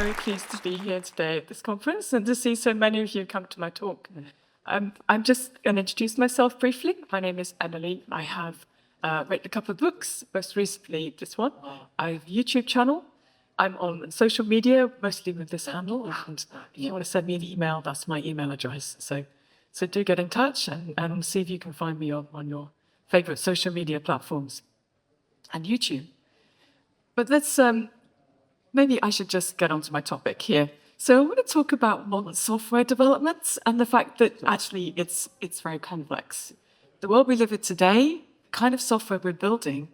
very pleased to be here today at this conference and to see so many of you come to my talk. I'm just going to introduce myself briefly. My name is Emily. I have written a couple of books, most recently this one. I have a YouTube channel. I'm on social media, mostly with this handle. And if you want to send me an email, that's my email address. So do get in touch and see if you can find me on your favorite social media platforms and YouTube. But let's maybe I should just get on to my topic here. So I want to talk about modern software development and the fact that actually it's very complex. The world we live in today, the kind of software we're building,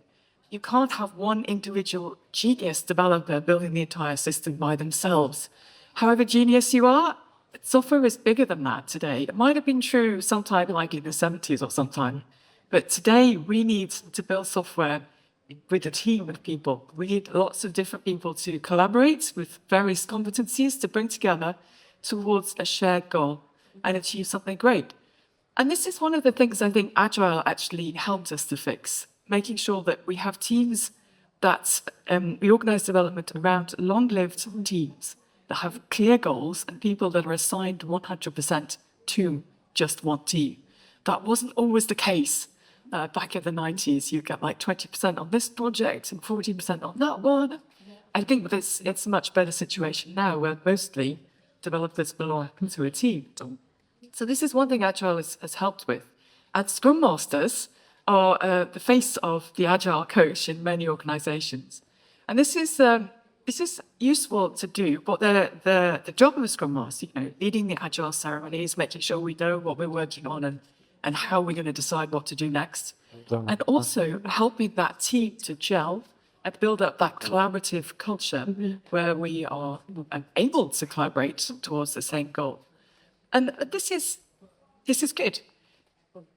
you can't have one individual genius developer building the entire system by themselves. However genius you are, software is bigger than that today. It might have been true sometime like in the 70s or sometime, but today we need to build software with a team of people. We need lots of different people to collaborate with various competencies to bring together towards a shared goal and achieve something great. And this is one of the things I think Agile actually helped us to fix, making sure that we have teams that we organize development around long-lived teams that have clear goals and people that are assigned 100% to just one team. That wasn't always the case. Back in the 90s, you get like 20% on this project and 40% on that one. I think it's a much better situation now where mostly developers belong to a team. So this is one thing Agile has helped with. And Scrum Masters are the face of the Agile coach in many organizations. And this is useful to do, but the job of a Scrum Master, leading the Agile ceremonies, making sure we know what we're working on and how we're going to decide what to do next. And also helping that team to gel and build up that collaborative culture where we are able to collaborate towards the same goal. And this is good.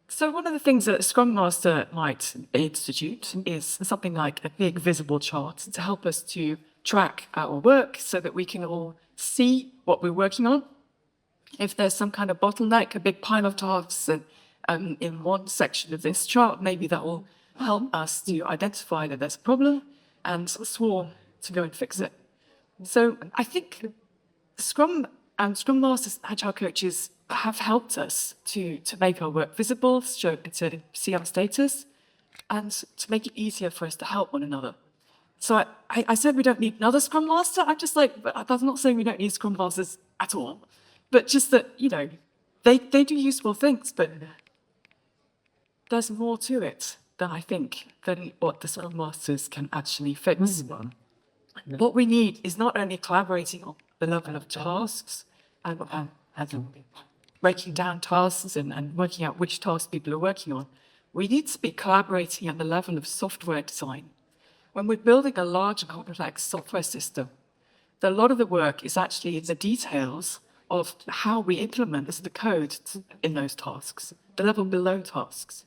So one of the things that a Scrum Master might institute is something like a big visible chart to help us to track our work so that we can all see what we're working on. If there's some kind of bottleneck, a big pile of tasks, and in one section of this chart, maybe that will help us to identify that there's a problem and swarm to go and fix it. So I think Scrum and Scrum Masters and Agile coaches have helped us to make our work visible, to see our status, and to make it easier for us to help one another. So I said we don't need another Scrum Master. I'm just like, but I'm not saying we don't need Scrum Masters at all, but just that, they do useful things, but there's more to it than what the Scrum Masters can actually fix. What we need is not only collaborating on the level of tasks and breaking down tasks and working out which tasks people are working on. We need to be collaborating at the level of software design. When we're building a large and complex software system, a lot of the work is actually in the details of how we implement the code in those tasks, the level below tasks.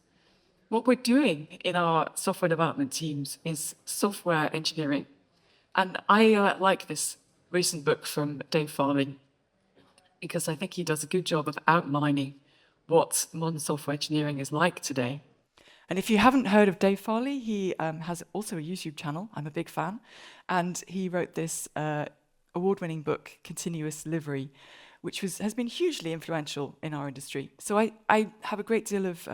What we're doing in our software development teams is software engineering. And I like this recent book from Dave Farley because I think he does a good job of outlining what modern software engineering is like today. And if you haven't heard of Dave Farley, he has also a YouTube channel. I'm a big fan. And he wrote this award-winning book, Continuous Delivery, which has been hugely influential in our industry. So I have a great deal of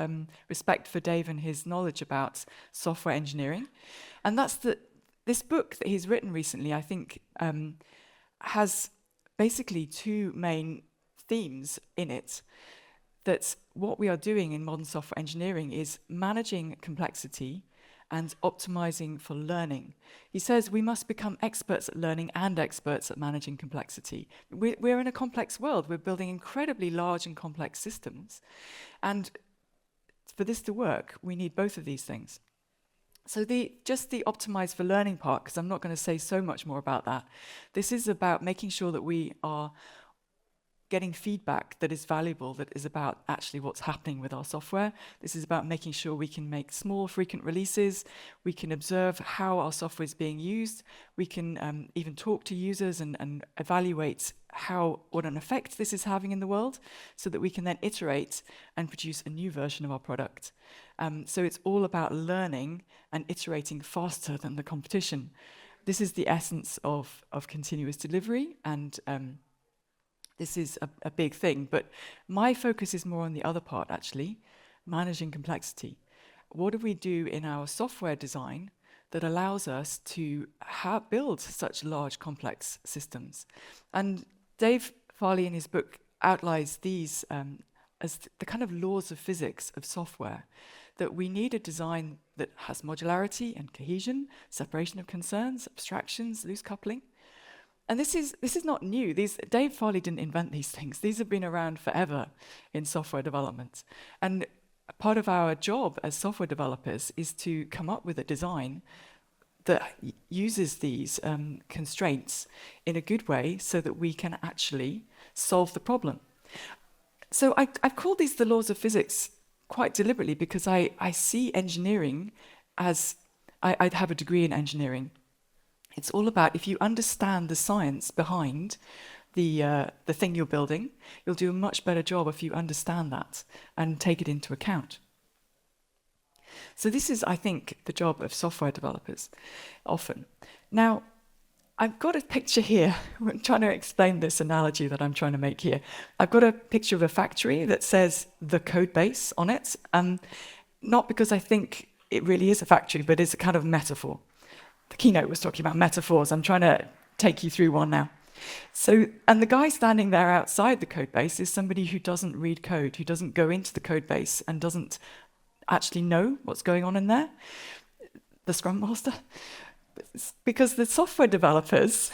respect for Dave and his knowledge about software engineering. And that's this book that he's written recently, I think, has basically two main themes in it. That what we are doing in modern software engineering is managing complexity and optimizing for learning. He says we must become experts at learning and experts at managing complexity. We're in a complex world. We're building incredibly large and complex systems. And for this to work, we need both of these things. So just the optimize for learning part, because I'm not going to say so much more about that. This is about making sure that we are getting feedback that is valuable, that is about actually what's happening with our software. This is about making sure we can make small, frequent releases. We can observe how our software is being used. We can even talk to users and evaluate what an effect this is having in the world so that we can then iterate and produce a new version of our product. So it's all about learning and iterating faster than the competition. this is the essence of continuous delivery, and this is a big thing. But my focus is more on the other part, actually, managing complexity. What do we do in our software design that allows us to build such large, complex systems? And Dave Farley, in his book, outlines these as the kind of laws of physics of software, that we need a design that has modularity and cohesion, separation of concerns, abstractions, loose coupling. And this is not new. Dave Farley didn't invent these things. These have been around forever in software development. And part of our job as software developers is to come up with a design that uses these constraints in a good way so that we can actually solve the problem. So I've called these the laws of physics quite deliberately because I see engineering as, I'd have a degree in engineering. It's all about, if you understand the science behind the thing you're building, you'll do a much better job if you understand that and take it into account. So this is, I think, the job of software developers, often. Now, I've got a picture here. I'm trying to explain this analogy that I'm trying to make here. I've got a picture of a factory that says the code base on it, not because I think it really is a factory, but it's a kind of metaphor. The keynote was talking about metaphors. I'm trying to take you through one now. So, and the guy standing there outside the code base is somebody who doesn't read code, who doesn't go into the code base and doesn't actually know what's going on in there, the Scrum Master. Because the software developers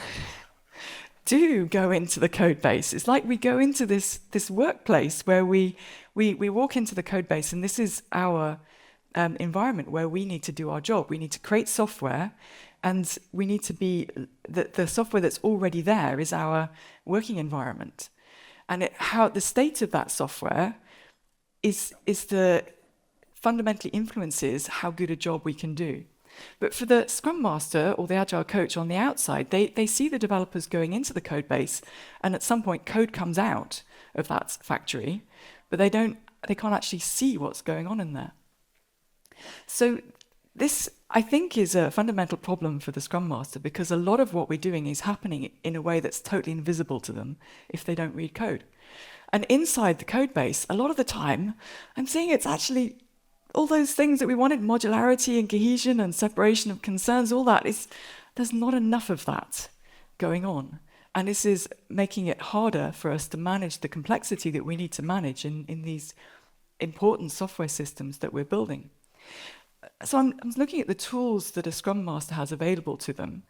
do go into the code base. It's like we go into this workplace where we walk into the code base, and this is our environment where we need to do our job. We need to create software, and we need to be, the software that's already there is our working environment. And how the state of that software is the fundamentally influences how good a job we can do. But for the Scrum Master or the Agile coach on the outside, they see the developers going into the code base, and at some point code comes out of that factory, but they can't actually see what's going on in there. So this, I think, is a fundamental problem for the Scrum Master, because a lot of what we're doing is happening in a way that's totally invisible to them if they don't read code. And inside the code base, a lot of the time, I'm seeing it's actually all those things that we wanted, modularity and cohesion and separation of concerns, all that, there's not enough of that going on. And this is making it harder for us to manage the complexity that we need to manage in these important software systems that we're building. So I'm looking at the tools that a Scrum Master has available to them,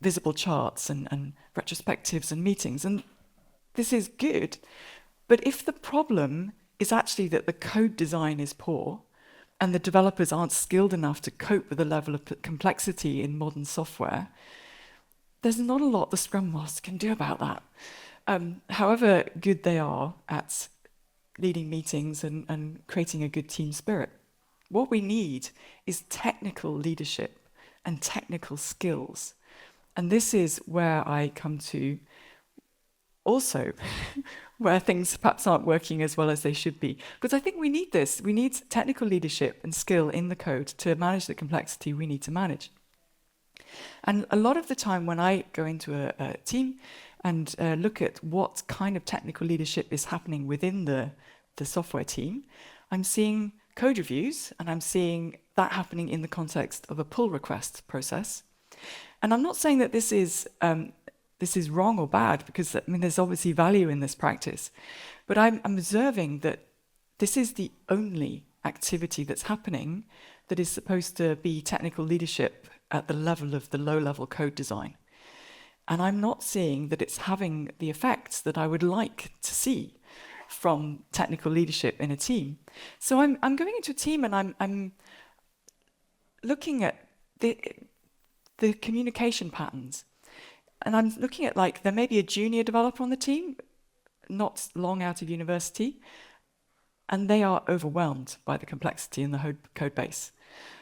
visible charts and retrospectives and meetings, and this is good. But if the problem is actually that the code design is poor and the developers aren't skilled enough to cope with the level of complexity in modern software, there's not a lot the Scrum Master can do about that. However good they are at leading meetings and creating a good team spirit. What we need is technical leadership and technical skills. And this is where I come to also where things perhaps aren't working as well as they should be. Because I think we need this. We need technical leadership and skill in the code to manage the complexity we need to manage. And a lot of the time when I go into a team and look at what kind of technical leadership is happening within the software team, I'm seeing code reviews, and I'm seeing that happening in the context of a pull request process. And I'm not saying that this is wrong or bad, because there's obviously value in this practice. But I'm observing that this is the only activity that's happening that is supposed to be technical leadership at the level of the low-level code design. And I'm not seeing that it's having the effects that I would like to see from technical leadership in a team. So I'm going into a team and I'm looking at the communication patterns. And I'm looking at, like, there may be a junior developer on the team, not long out of university, and they are overwhelmed by the complexity in the code base.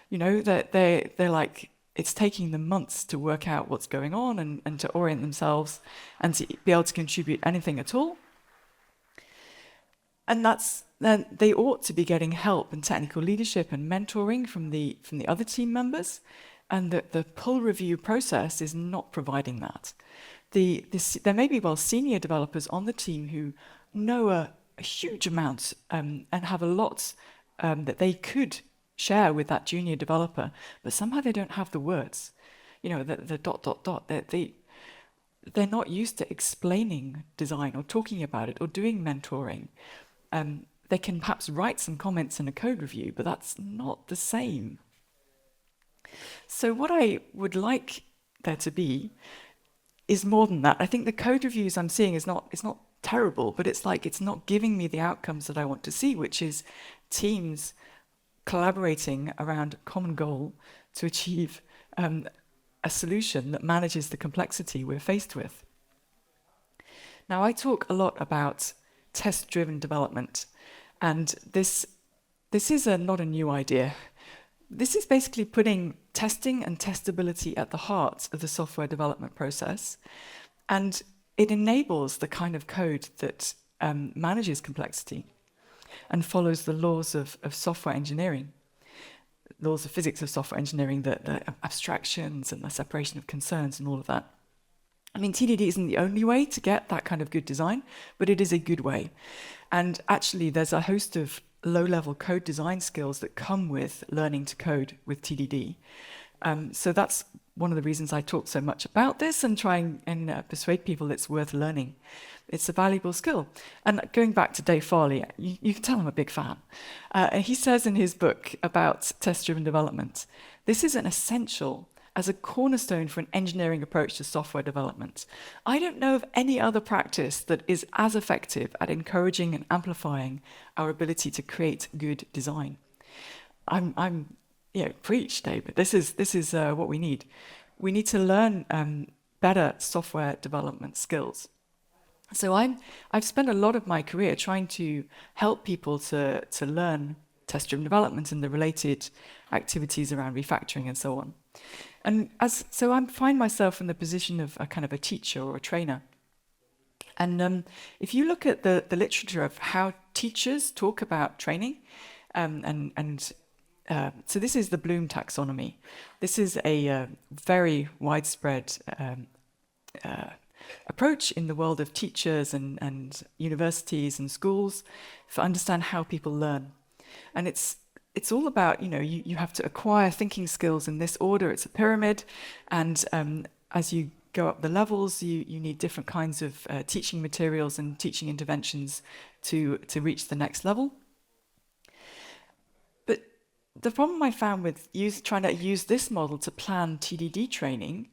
You know, they're like, it's taking them months to work out what's going on and to orient themselves and to be able to contribute anything at all. And then they ought to be getting help and technical leadership and mentoring from the other team members. and the pull review process is not providing that. There may be senior developers on the team who know a huge amount and have a lot that they could share with that junior developer, but somehow they don't have the words. The ... They're not used to explaining design or talking about it or doing mentoring. They can perhaps write some comments in a code review, but that's not the same. So what I would like there to be is more than that. I think the code reviews I'm seeing it's not terrible, but it's not giving me the outcomes that I want to see, which is teams collaborating around a common goal to achieve a solution that manages the complexity we're faced with. Now, I talk a lot about test-driven development, and this is not a new idea. This is basically putting testing and testability at the heart of the software development process, and it enables the kind of code that manages complexity and follows the laws of software engineering, laws of physics of software engineering, the abstractions and the separation of concerns and all of that. I mean, TDD isn't the only way to get that kind of good design, but it is a good way. And actually, there's a host of low-level code design skills that come with learning to code with TDD. So that's one of the reasons I talk so much about this and try and persuade people it's worth learning. It's a valuable skill. And going back to Dave Farley, you can tell I'm a big fan. And he says in his book about test-driven development, this is an essential as a cornerstone for an engineering approach to software development. I don't know of any other practice that is as effective at encouraging and amplifying our ability to create good design. Preach, David. This is what we need. We need to learn better software development skills. So I've spent a lot of my career trying to help people to learn test-driven development and the related activities around refactoring and so on. And so I find myself in the position of a kind of a teacher or a trainer. And if you look at the literature of how teachers talk about training, so this is the Bloom taxonomy. This is a very widespread approach in the world of teachers and universities and schools to understand how people learn. And it's all about, you have to acquire thinking skills in this order. It's a pyramid. And as you go up the levels, you need different kinds of teaching materials and teaching interventions to reach the next level. But the problem I found with trying to use this model to plan TDD training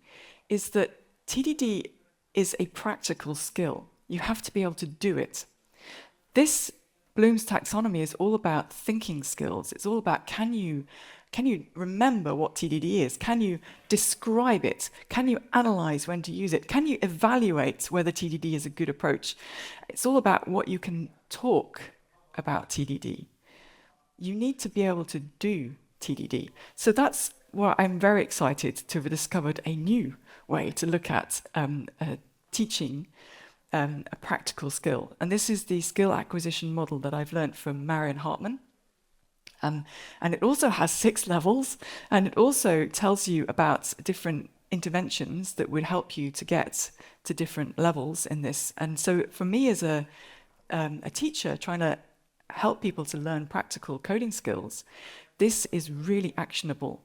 is that TDD is a practical skill. You have to be able to do it. This Bloom's taxonomy is all about thinking skills. It's all about can you remember what TDD is? Can you describe it? Can you analyze when to use it? Can you evaluate whether TDD is a good approach? It's all about what you can talk about TDD. You need to be able to do TDD. So that's why I'm very excited to have discovered a new way to look at teaching a practical skill. And this is the skill acquisition model that I've learned from Marion Hartman. And it also has 6 levels, and it also tells you about different interventions that would help you to get to different levels in this. And so for me as a teacher trying to help people to learn practical coding skills, this is really actionable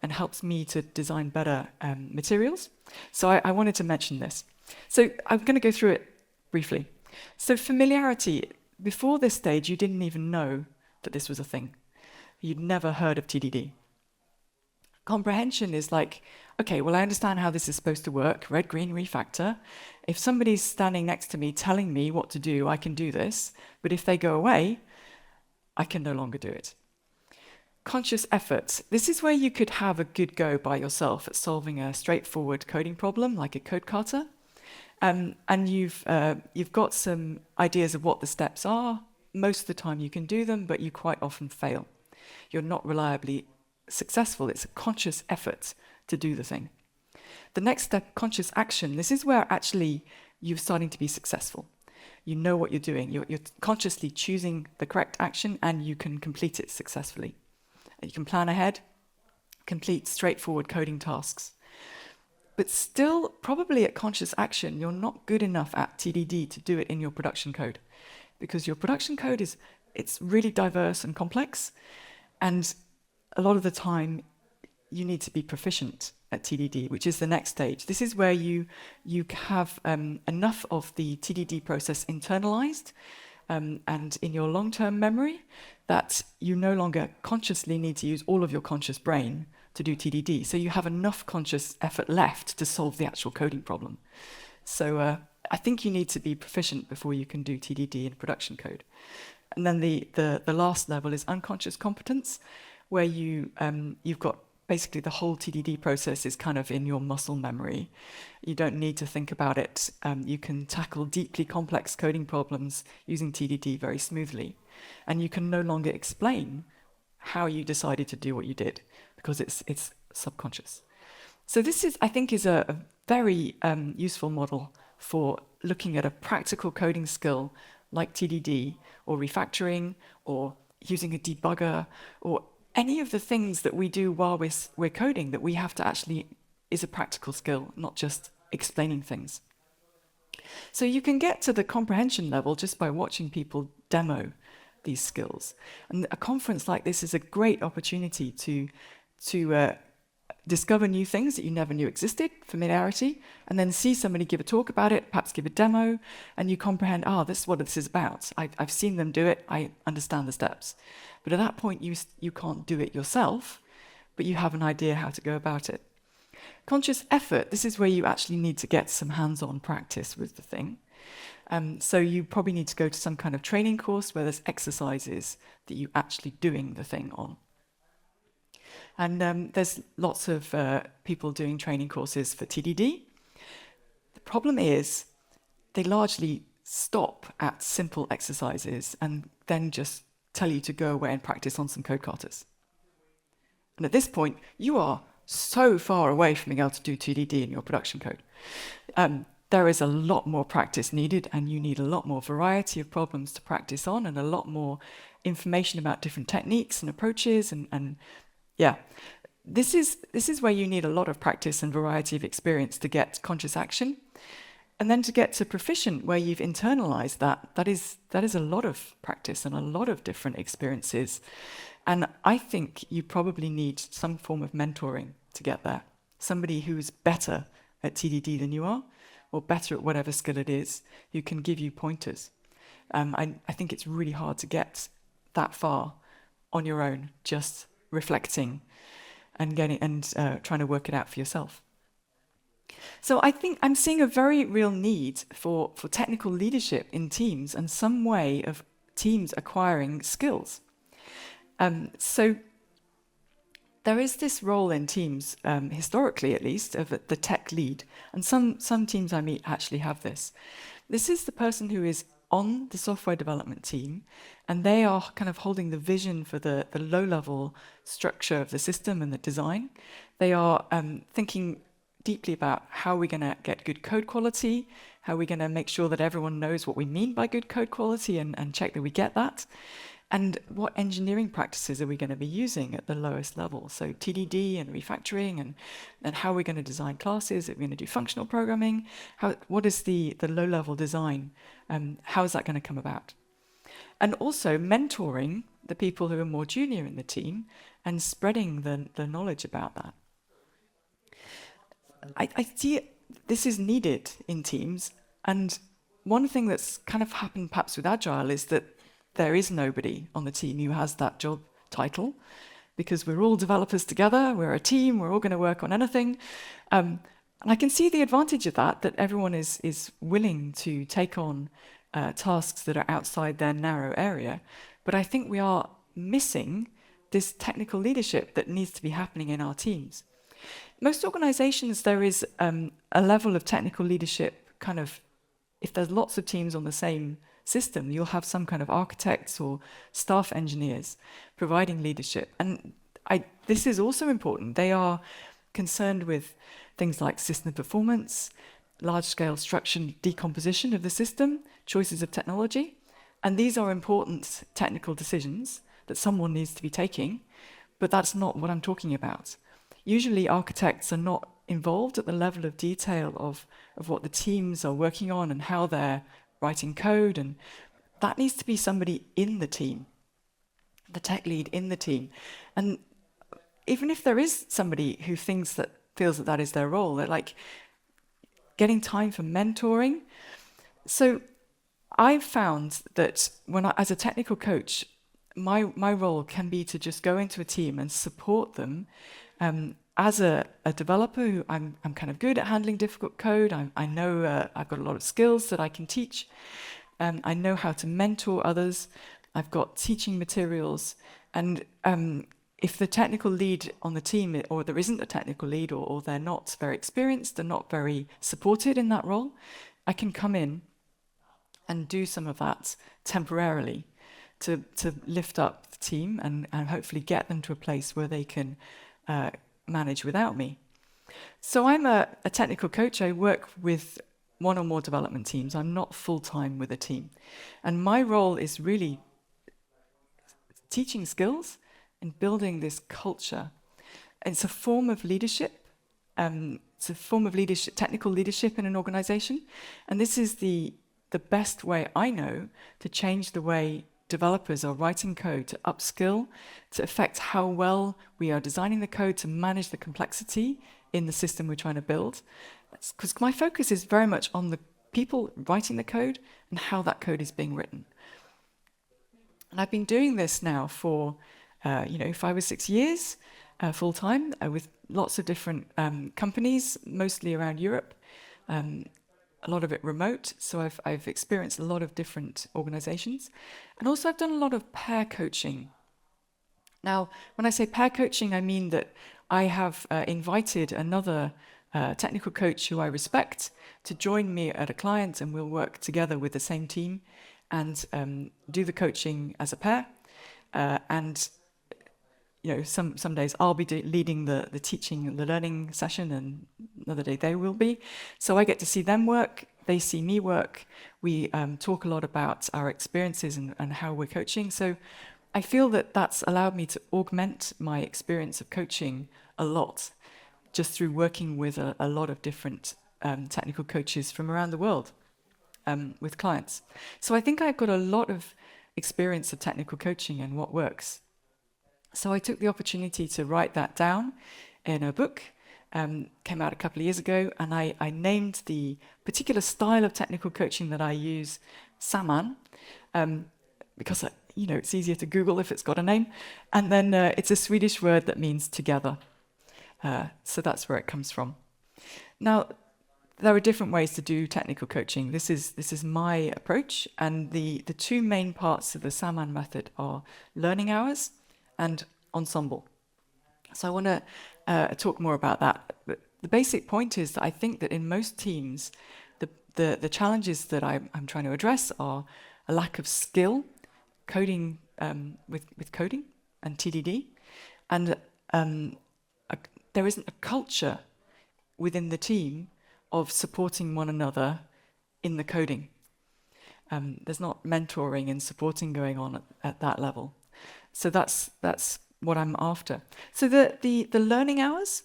and helps me to design better materials. So I wanted to mention this. So I'm going to go through it briefly. So familiarity, before this stage, you didn't even know that this was a thing. You'd never heard of TDD. Comprehension is like, okay, well, I understand how this is supposed to work, red, green, refactor. If somebody's standing next to me telling me what to do, I can do this. But if they go away, I can no longer do it. Conscious effort. This is where you could have a good go by yourself at solving a straightforward coding problem, like a Code Kata. And you've got some ideas of what the steps are. Most of the time you can do them, but you quite often fail. You're not reliably successful. It's a conscious effort to do the thing. The next step, conscious action. This is where actually you're starting to be successful. You know what you're doing. You're consciously choosing the correct action and you can complete it successfully. You can plan ahead. complete straightforward coding tasks. But still, probably at conscious action, you're not good enough at TDD to do it in your production code, because your production code it's really diverse and complex, and a lot of the time you need to be proficient at TDD, which is the next stage. This is where you have enough of the TDD process internalized and in your long-term memory that you no longer consciously need to use all of your conscious brain to do TDD. So you have enough conscious effort left to solve the actual coding problem. So I think you need to be proficient before you can do TDD in production code. And then the last level is unconscious competence, where you've got basically the whole TDD process is kind of in your muscle memory. You don't need to think about it. You can tackle deeply complex coding problems using TDD very smoothly. And you can no longer explain how you decided to do what you did, because it's subconscious. So this is, I think, is a very useful model for looking at a practical coding skill like TDD or refactoring or using a debugger or any of the things that we do while we're coding that we have to actually is a practical skill, not just explaining things. So you can get to the comprehension level just by watching people demo these skills. And a conference like this is a great opportunity to discover new things that you never knew existed, familiarity, and then see somebody give a talk about it, perhaps give a demo, and you comprehend, this is what this is about. I've seen them do it, I understand the steps. But at that point, you can't do it yourself, but you have an idea how to go about it. Conscious effort, this is where you actually need to get some hands-on practice with the thing. So you probably need to go to some kind of training course where there's exercises that you're actually doing the thing on. And there's lots of people doing training courses for TDD. The problem is they largely stop at simple exercises and then just tell you to go away and practice on some Code Katas. And at this point, you are so far away from being able to do TDD in your production code. There is a lot more practice needed, and you need a lot more variety of problems to practice on and a lot more information about different techniques and approaches and yeah, this is where you need a lot of practice and variety of experience to get conscious action. And then to get to proficient, where you've internalized that is a lot of practice and a lot of different experiences. And I think you probably need some form of mentoring to get there. Somebody who's better at TDD than you are, or better at whatever skill it is, who can give you pointers. I think it's really hard to get that far on your own, just reflecting and trying to work it out for yourself. So I think I'm seeing a very real need for technical leadership in teams and some way of teams acquiring skills. So there is this role in teams, historically at least, of the tech lead. And some teams I meet actually have this. This is the person who is on the software development team, and they are kind of holding the vision for the low-level structure of the system and the design. They are thinking deeply about how we're going to get good code quality, how we're going to make sure that everyone knows what we mean by good code quality and check that we get that, and what engineering practices are we going to be using at the lowest level. So TDD and refactoring and how we're going to design classes, if we're going to do functional programming, what is the low-level design, how is that going to come about? And also mentoring the people who are more junior in the team and spreading the knowledge about that. I see this is needed in teams, and one thing that's kind of happened perhaps with Agile is that there is nobody on the team who has that job title, because we're all developers together, we're a team, we're all going to work on anything. And I can see the advantage of that everyone is willing to take on tasks that are outside their narrow area. But I think we are missing this technical leadership that needs to be happening in our teams. Most organizations, there is a level of technical leadership kind of, if there's lots of teams on the same system, you'll have some kind of architects or staff engineers providing leadership. And this is also important. They are concerned with things like system performance, large-scale structure decomposition of the system, choices of technology. And these are important technical decisions that someone needs to be taking, but that's not what I'm talking about. usually architects are not involved at the level of detail of what the teams are working on and how they're writing code, and that needs to be somebody in the team, the tech lead in the team. And even if there is somebody who feels that is their role, they're like getting time for mentoring. So I've found that as a technical coach, my role can be to just go into a team and support them. As a developer, I'm kind of good at handling difficult code. I know I've got a lot of skills that I can teach. I know how to mentor others. I've got teaching materials. And if the technical lead on the team, or there isn't a technical lead, or they're not very experienced, they're not very supported in that role, I can come in and do some of that temporarily to lift up the team and hopefully get them to a place where they can manage without me. So I'm a technical coach. I work with one or more development teams. I'm not full-time with a team. And my role is really teaching skills and building this culture. It's a form of leadership. It's a form of leadership, technical leadership in an organization. And this is the best way I know to change the way developers are writing code, to upskill, to affect how well we are designing the code, to manage the complexity in the system we're trying to build. Because my focus is very much on the people writing the code and how that code is being written. And I've been doing this now for 5 or 6 years, full time, with lots of different companies, mostly around Europe. A lot of it remote, so I've experienced a lot of different organizations. And also I've done a lot of pair coaching. Now, when I say pair coaching, I mean that I have invited another technical coach who I respect to join me at a client, and we'll work together with the same team and do the coaching as a pair. And some days I'll be leading the teaching and the learning session, and another day they will be. So I get to see them work, they see me work. We talk a lot about our experiences and how we're coaching. So I feel that that's allowed me to augment my experience of coaching a lot, just through working with a lot of different technical coaches from around the world with clients. So I think I've got a lot of experience of technical coaching and what works. So I took the opportunity to write that down in a book, came out a couple of years ago, and I named the particular style of technical coaching that I use Samman, because it's easier to Google if it's got a name. And then it's a Swedish word that means together. So that's where it comes from. Now, there are different ways to do technical coaching. This is my approach, and the two main parts of the Samman Method are learning hours and ensemble. So I want to talk more about that. But the basic point is that I think that in most teams, the challenges that I'm trying to address are a lack of skill, coding with coding and TDD, and there isn't a culture within the team of supporting one another in the coding. There's not mentoring and supporting going on at that level. So that's what I'm after. So the learning hours,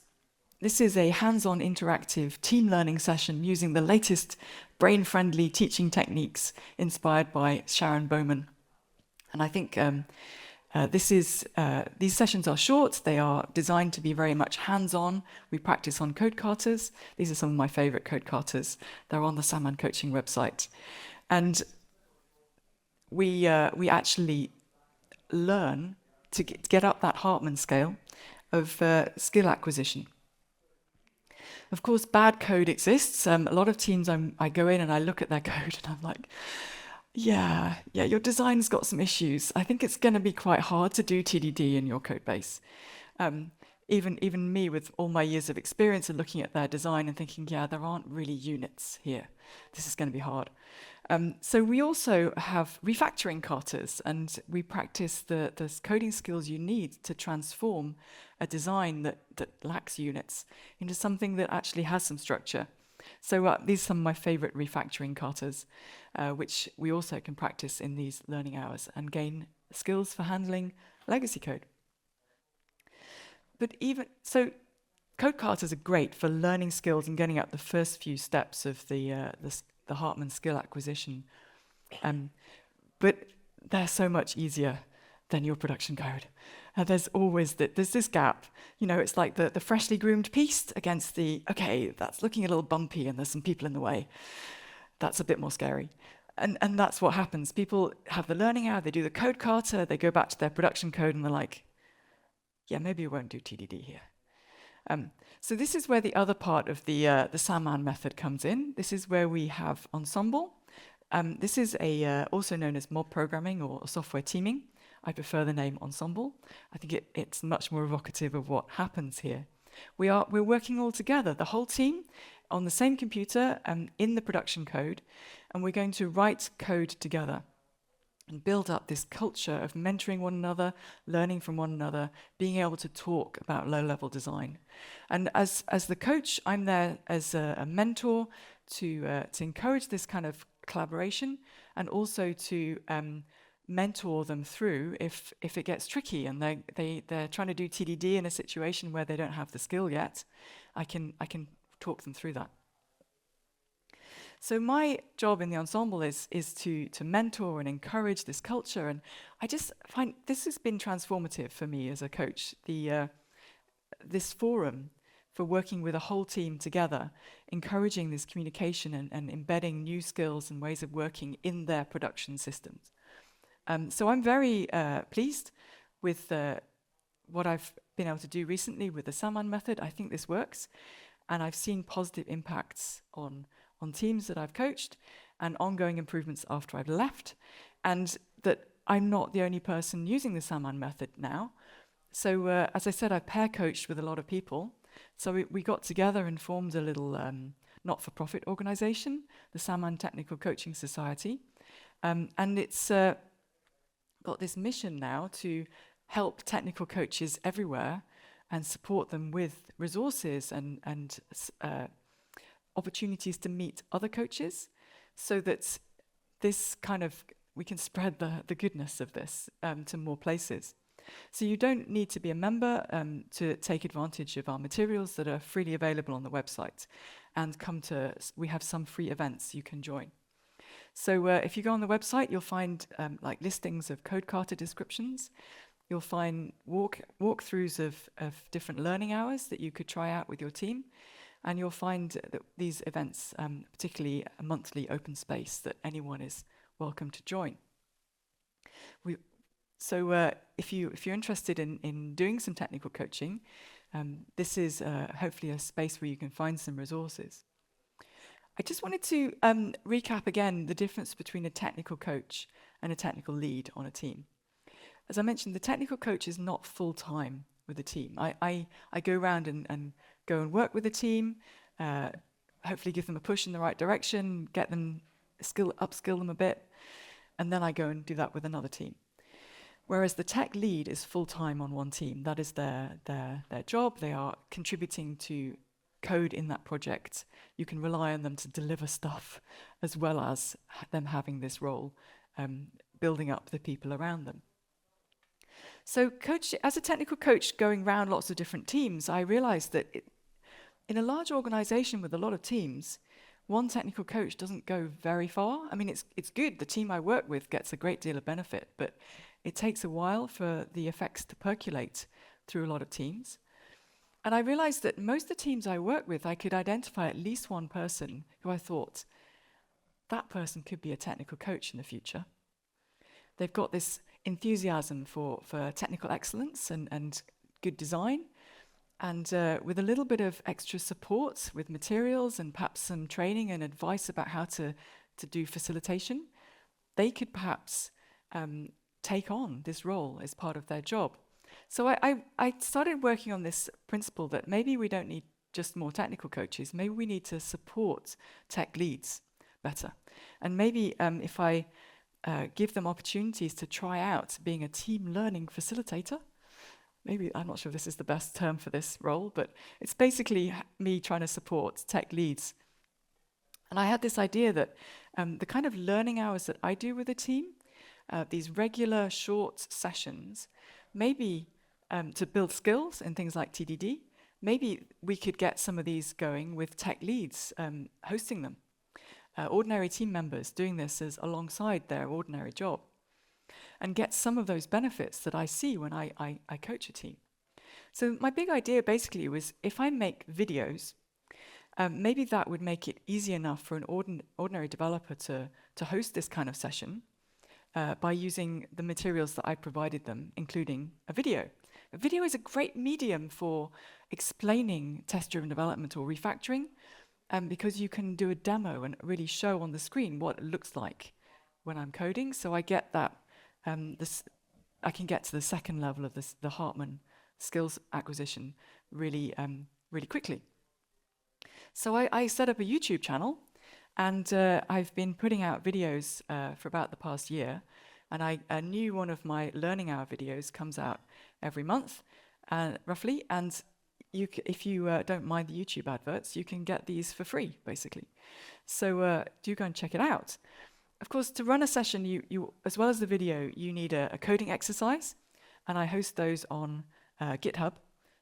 this is a hands-on interactive team learning session using the latest brain-friendly teaching techniques inspired by Sharon Bowman. And I think these sessions are short. They are designed to be very much hands-on. We practice on Code Katas. These are some of my favorite Code Katas. They're on the Samman Coaching website. And we actually learn to get up that Hartman scale of skill acquisition. Of course, bad code exists. A lot of teams, I go in and I look at their code and I'm like, yeah, your design's got some issues. I think it's going to be quite hard to do TDD in your code base. Even me, with all my years of experience and looking at their design and thinking, yeah, there aren't really units here. This is going to be hard. So we also have refactoring katas, and we practice the coding skills you need to transform a design that lacks units into something that actually has some structure. So these are some of my favorite refactoring katas, which we also can practice in these learning hours and gain skills for handling legacy code. But even so, Code Katas are great for learning skills and getting up the first few steps of the Hartman skill acquisition. But they're so much easier than your production code. There's always there's this gap. It's like the freshly groomed piece against okay, that's looking a little bumpy and there's some people in the way. That's a bit more scary. And that's what happens. People have the learning hour, they do the code kata, they go back to their production code and they're like, yeah, maybe we won't do TDD here. So this is where the other part of the Samman method comes in. This is where we have ensemble. This is also known as mob programming or software teaming. I prefer the name ensemble. I think it's much more evocative of what happens here. We're working all together, the whole team, on the same computer in the production code, and we're going to write code together and build up this culture of mentoring one another, learning from one another, being able to talk about low-level design. And as the coach, I'm there as a mentor to encourage this kind of collaboration, and also to mentor them through if it gets tricky and they're trying to do TDD in a situation where they don't have the skill yet. I can talk them through that. So my job in the ensemble is to mentor and encourage this culture, and I just find this has been transformative for me as a coach. This forum for working with a whole team together, encouraging this communication and embedding new skills and ways of working in their production systems. So I'm very pleased with what I've been able to do recently with the Samman Method. I think this works, and I've seen positive impacts on teams that I've coached and ongoing improvements after I've left, and that I'm not the only person using the Samman Method now. So as I said, I pair coached with a lot of people. So we got together and formed a little not-for-profit organization, the Samman Technical Coaching Society. And it's got this mission now to help technical coaches everywhere and support them with resources and opportunities to meet other coaches, so that we can spread the goodness of this to more places. So you don't need to be a member to take advantage of our materials that are freely available on the website, and we have some free events you can join. So if you go on the website, you'll find like listings of code kata descriptions. You'll find walkthroughs of different learning hours that you could try out with your team. And you'll find that these events, particularly a monthly open space that anyone is welcome to join. So if you're interested in doing some technical coaching, this is hopefully a space where you can find some resources. I just wanted to recap again the difference between a technical coach and a technical lead on a team. As I mentioned, the technical coach is not full-time with the team. I go around and go and work with the team, hopefully give them a push in the right direction, get them upskill them a bit, and then I go and do that with another team. Whereas the tech lead is full-time on one team. That is their job. They are contributing to code in that project. You can rely on them to deliver stuff, as well as them having this role, building up the people around them. So as a technical coach going around lots of different teams, I realized that in a large organization with a lot of teams, one technical coach doesn't go very far. I mean, it's good. The team I work with gets a great deal of benefit, but it takes a while for the effects to percolate through a lot of teams. And I realized that most of the teams I work with, I could identify at least one person who I thought, that person could be a technical coach in the future. They've got this enthusiasm for technical excellence and good design, and with a little bit of extra support with materials and perhaps some training and advice about how to do facilitation, they could perhaps take on this role as part of their job. So I started working on this principle that maybe we don't need just more technical coaches, maybe we need to support tech leads better. And maybe if I give them opportunities to try out being a team learning facilitator. Maybe, I'm not sure if this is the best term for this role, but it's basically me trying to support tech leads. And I had this idea that the kind of learning hours that I do with a team, these regular short sessions, maybe to build skills in things like TDD, maybe we could get some of these going with tech leads hosting them. Ordinary team members doing this as alongside their ordinary job, and get some of those benefits that I see when I coach a team. So my big idea basically was, if I make videos, maybe that would make it easy enough for an ordinary developer to host this kind of session by using the materials that I provided them, including a video. A video is a great medium for explaining test-driven development or refactoring, because you can do a demo and really show on the screen what it looks like when I'm coding. So I get that, I can get to the second level of the Hartman skills acquisition really quickly. So I set up a YouTube channel, and I've been putting out videos for about the past year. And a new one of my learning hour videos comes out every month, roughly. And if you don't mind the YouTube adverts, you can get these for free, basically. So do go and check it out. Of course, to run a session, you as well as the video, you need a coding exercise, and I host those on GitHub,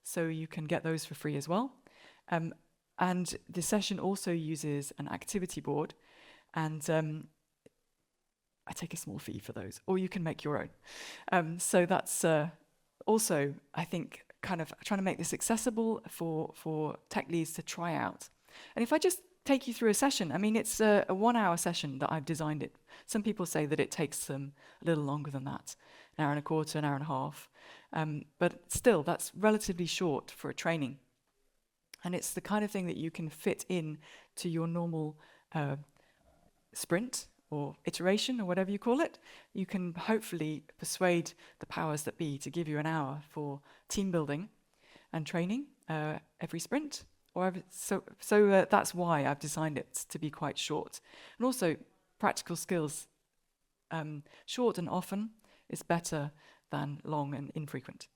so you can get those for free as well. And the session also uses an activity board, and I take a small fee for those, or you can make your own. So that's also, I think, kind of trying to make this accessible for tech leads to try out. And if I just take you through a session, I mean, it's a 1 hour session that I've designed it. Some people say that it takes them a little longer than that, an hour and a quarter, an hour and a half. But still, that's relatively short for a training. And it's the kind of thing that you can fit in to your normal sprint or iteration or whatever you call it. You can hopefully persuade the powers that be to give you an hour for team building and training every sprint. So that's why I've designed it to be quite short. And also, practical skills, short and often is better than long and infrequent.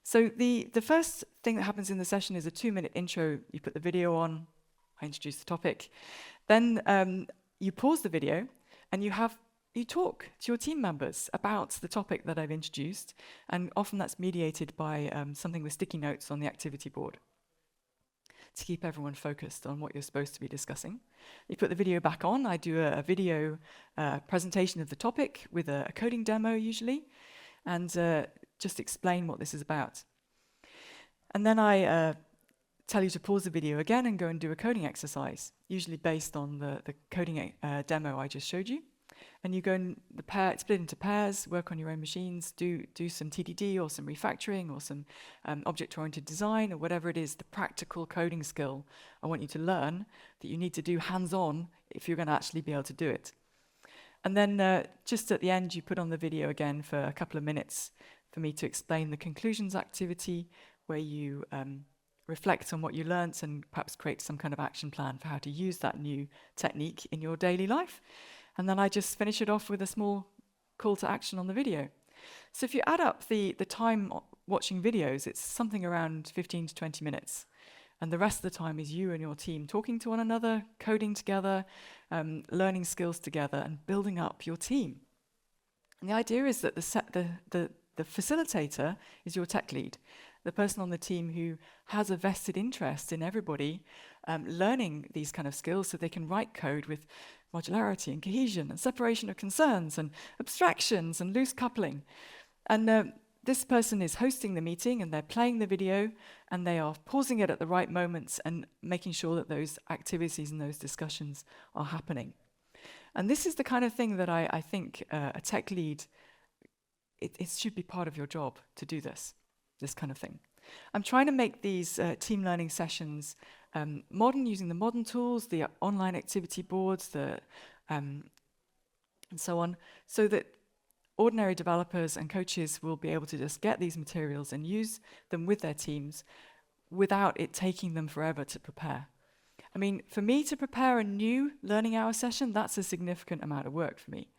So the first thing that happens in the session is a 2-minute intro. You put the video on, I introduce the topic. Then you pause the video and you talk to your team members about the topic that I've introduced, and often that's mediated by something with sticky notes on the activity board to keep everyone focused on what you're supposed to be discussing. You put the video back on. I do a video presentation of the topic with a coding demo usually, and just explain what this is about. And then I tell you to pause the video again and go and do a coding exercise, usually based on the coding demo I just showed you. And you go and split into pairs, work on your own machines, do some TDD or some refactoring or some object-oriented design or whatever it is, the practical coding skill I want you to learn that you need to do hands-on if you're going to actually be able to do it. And then just at the end, you put on the video again for a couple of minutes for me to explain the conclusions activity, where you reflect on what you learnt and perhaps create some kind of action plan for how to use that new technique in your daily life. And then I just finish it off with a small call to action on the video. So if you add up the time watching videos, it's something around 15 to 20 minutes. And the rest of the time is you and your team talking to one another, coding together, learning skills together, and building up your team. And the idea is that the facilitator is your tech lead, the person on the team who has a vested interest in everybody learning these kind of skills so they can write code with modularity and cohesion and separation of concerns and abstractions and loose coupling. And this person is hosting the meeting, and they're playing the video, and they are pausing it at the right moments and making sure that those activities and those discussions are happening. And this is the kind of thing that I think a tech lead, it should be part of your job to do this kind of thing. I'm trying to make these team learning sessions modern, using the modern tools, the online activity boards, and so on, so that ordinary developers and coaches will be able to just get these materials and use them with their teams without it taking them forever to prepare. I mean, for me to prepare a new learning hour session, that's a significant amount of work for me.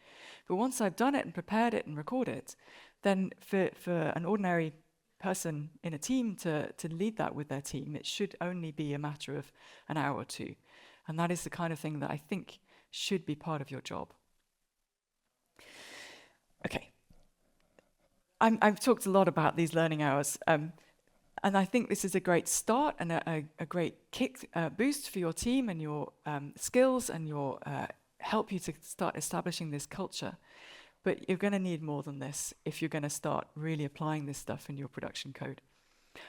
But once I've done it and prepared it and recorded it, then for an ordinary person in a team to lead that with their team, it should only be a matter of an hour or two. And that is the kind of thing that I think should be part of your job. Okay. I've talked a lot about these learning hours. And I think this is a great start and a great kick boost for your team and your skills and your help you to start establishing this culture. But you're going to need more than this if you're going to start really applying this stuff in your production code.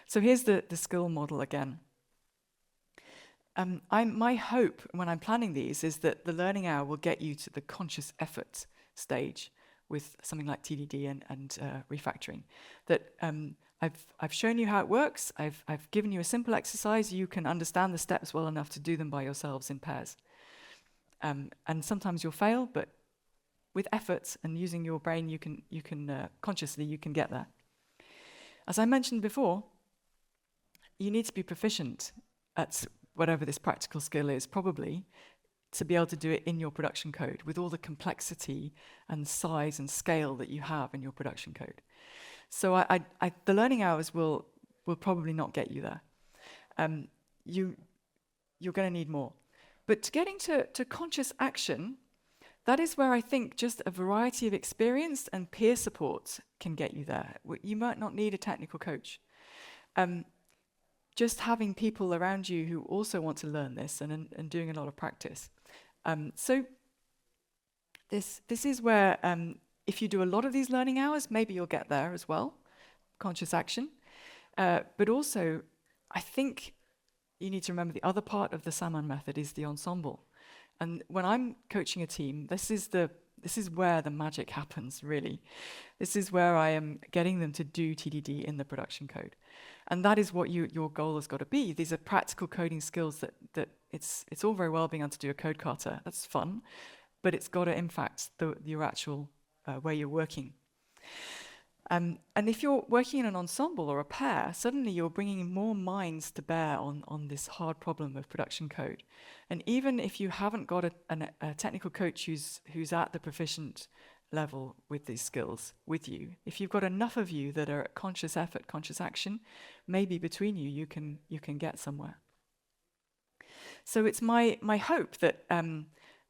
So here's the skill model again. My hope when I'm planning these is that the learning hour will get you to the conscious effort stage with something like TDD and refactoring. That I've shown you how it works. I've given you a simple exercise. You can understand the steps well enough to do them by yourselves in pairs. And sometimes you'll fail, but with effort and using your brain, you can consciously you can get there. As I mentioned before, you need to be proficient at whatever this practical skill is, probably, to be able to do it in your production code with all the complexity and size and scale that you have in your production code. So the learning hours will probably not get you there. You're going to need more. But getting to conscious action, that is where I think just a variety of experience and peer support can get you there. You might not need a technical coach. Just having people around you who also want to learn this and doing a lot of practice. So this is where if you do a lot of these learning hours, maybe you'll get there as well, conscious action. But also, I think you need to remember the other part of the Samman Method is the ensemble. And when I'm coaching a team, this is where the magic happens, really. This is where I am getting them to do TDD in the production code. And that is what your goal has got to be. These are practical coding skills that it's all very well being able to do a code kata. That's fun, but it's got to impact your actual way you're working. And if you're working in an ensemble or a pair, suddenly you're bringing more minds to bear on this hard problem of production code. And even if you haven't got a technical coach who's at the proficient level with these skills with you, if you've got enough of you that are at conscious effort, conscious action, maybe between you can get somewhere. So it's my hope that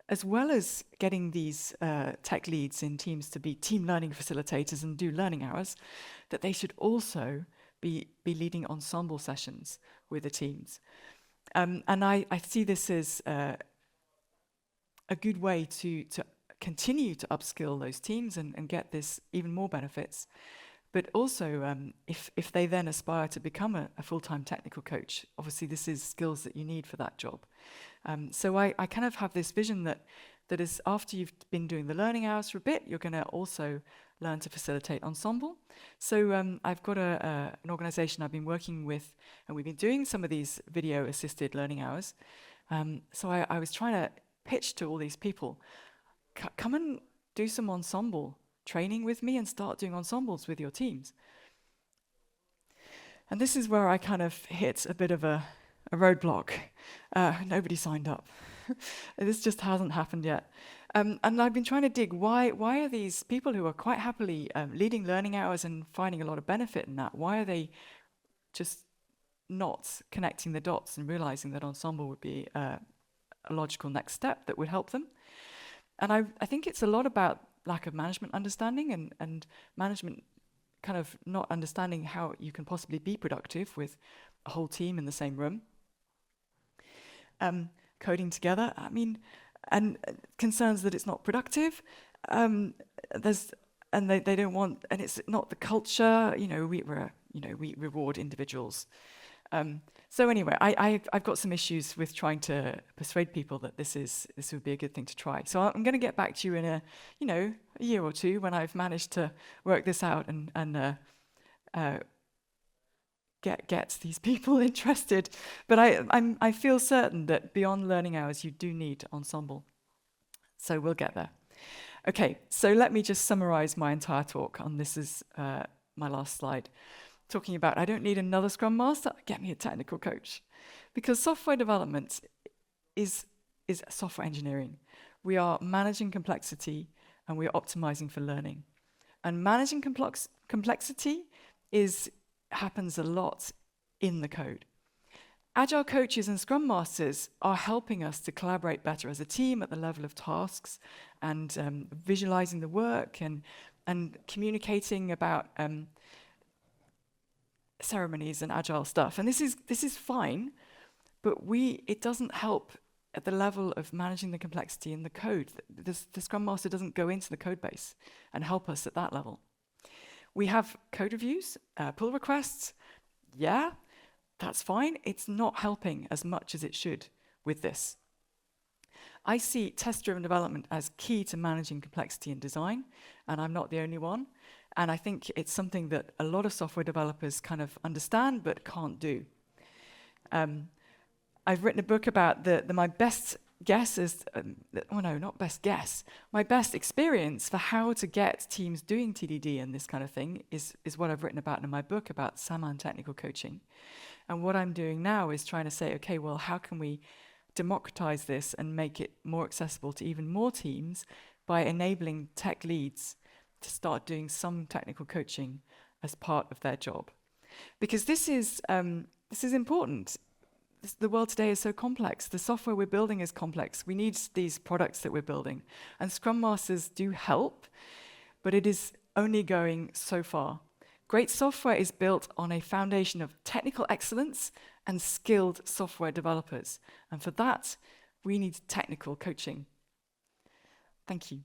as well as getting these tech leads in teams to be team learning facilitators and do learning hours, that they should also be leading ensemble sessions with the teams. And I see this as a good way to continue to upskill those teams and get this even more benefits. But also, if they then aspire to become a full-time technical coach, obviously this is skills that you need for that job. So I kind of have this vision that is after you've been doing the learning hours for a bit, you're going to also learn to facilitate ensemble. So I've got an organization I've been working with, and we've been doing some of these video-assisted learning hours. So I was trying to pitch to all these people, come and do some ensemble training with me and start doing ensembles with your teams. And this is where I kind of hit a bit of a roadblock. Nobody signed up. This just hasn't happened yet. And I've been trying to dig why are these people who are quite happily leading learning hours and finding a lot of benefit in that, why are they just not connecting the dots and realizing that ensemble would be a logical next step that would help them? And I think it's a lot about lack of management understanding and management kind of not understanding how you can possibly be productive with a whole team in the same room. Coding together, I mean, and concerns that it's not productive. They don't want, and it's not the culture. We reward individuals. So anyway, I've got some issues with trying to persuade people that this would be a good thing to try. So I'm going to get back to you in a year or two when I've managed to work this out and get these people interested. But I feel certain that beyond learning hours, you do need ensemble. So we'll get there. Okay, so let me just summarize my entire talk on this is my last slide. Talking about I don't need another Scrum Master, get me a technical coach. Because software development is software engineering. We are managing complexity and we are optimizing for learning. And managing complexity happens a lot in the code. Agile coaches and Scrum Masters are helping us to collaborate better as a team at the level of tasks and visualizing the work and communicating about ceremonies and agile stuff. And this is fine, but it doesn't help at the level of managing the complexity in the code. The Scrum Master doesn't go into the code base and help us at that level. We have code reviews, pull requests. Yeah, that's fine. It's not helping as much as it should with this. I see test-driven development as key to managing complexity in design, and I'm not the only one. And I think it's something that a lot of software developers kind of understand but can't do. I've written a book about my best guess is, oh no, not best guess. My best experience for how to get teams doing TDD and this kind of thing is what I've written about in my book about Samman technical coaching. And what I'm doing now is trying to say, okay, well, how can we democratize this and make it more accessible to even more teams by enabling tech leads to start doing some technical coaching as part of their job? Because this is important. The world today is so complex. The software we're building is complex. We need these products that we're building. And Scrum Masters do help, but it is only going so far. Great software is built on a foundation of technical excellence and skilled software developers. And for that, we need technical coaching. Thank you.